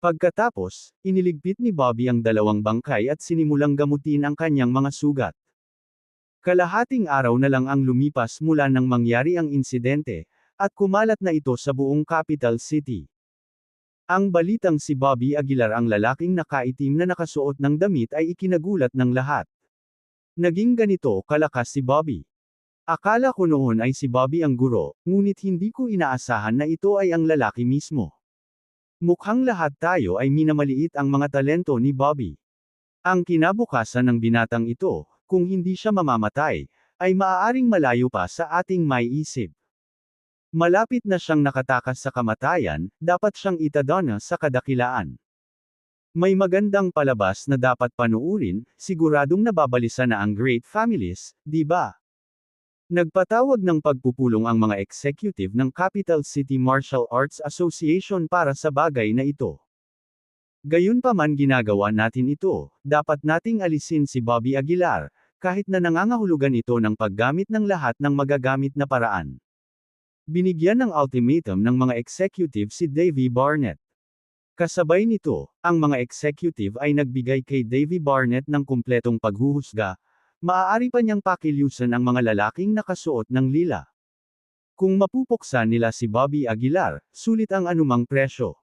Pagkatapos, iniligpit ni Bobby ang 2 bangkay at sinimulang gamutin ang kanyang mga sugat. Kalahating araw na lang ang lumipas mula nang mangyari ang insidente, at kumalat na ito sa buong capital city. Ang balitang si Bobby Aguilar ang lalaking nakaitim na nakasuot ng damit ay ikinagulat ng lahat. Naging ganito kalakas si Bobby. Akala ko noon ay si Bobby ang guro, ngunit hindi ko inaasahan na ito ay ang lalaki mismo. Mukhang lahat tayo ay minamaliit ang mga talento ni Bobby. Ang kinabukasan ng binatang ito, kung hindi siya mamamatay, ay maaaring malayo pa sa ating maiisip. Malapit na siyang nakatakas sa kamatayan, dapat siyang itadana sa kadakilaan. May magandang palabas na dapat panuurin, siguradong nababalisa na ang Great Families, di ba? Nagpatawag ng pagpupulong ang mga executive ng Capital City Martial Arts Association para sa bagay na ito. Gayunpaman ginagawa natin ito, dapat nating alisin si Bobby Aguilar, kahit na nangangahulugan ito ng paggamit ng lahat ng magagamit na paraan. Binigyan ng ultimatum ng mga executive si Davy Barnett. Kasabay nito, ang mga executive ay nagbigay kay Davy Barnett ng kumpletong paghuhusga, maaari pa niyang pakilusan ang mga lalaking nakasuot ng lila. Kung mapupuksan nila si Bobby Aguilar, sulit ang anumang presyo.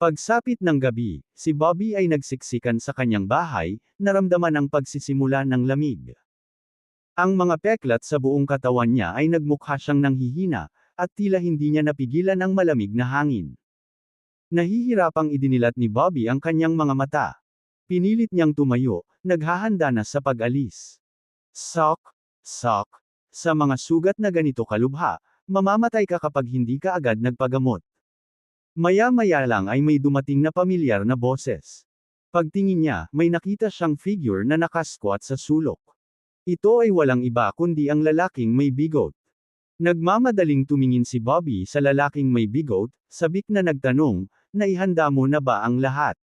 Pagsapit ng gabi, si Bobby ay nagsiksikan sa kanyang bahay, naramdaman ang pagsisimula ng lamig. Ang mga peklat sa buong katawan niya ay nagmukha siyang nanghihina, at tila hindi niya napigilan ang malamig na hangin. Nahihirapang idinilat ni Bobby ang kanyang mga mata. Pinilit niyang tumayo, naghahanda na sa pag-alis. Sok, sok. Sa mga sugat na ganito kalubha, mamamatay ka kapag hindi ka agad nagpagamot. Maya-maya lang ay may dumating na pamilyar na boses. Pagtingin niya, may nakita siyang figure na nakasquat sa sulok. Ito ay walang iba kundi ang lalaking may bigot. Nagmamadaling tumingin si Bobby sa lalaking may bigot, sabik na nagtanong, naihanda mo na ba ang lahat?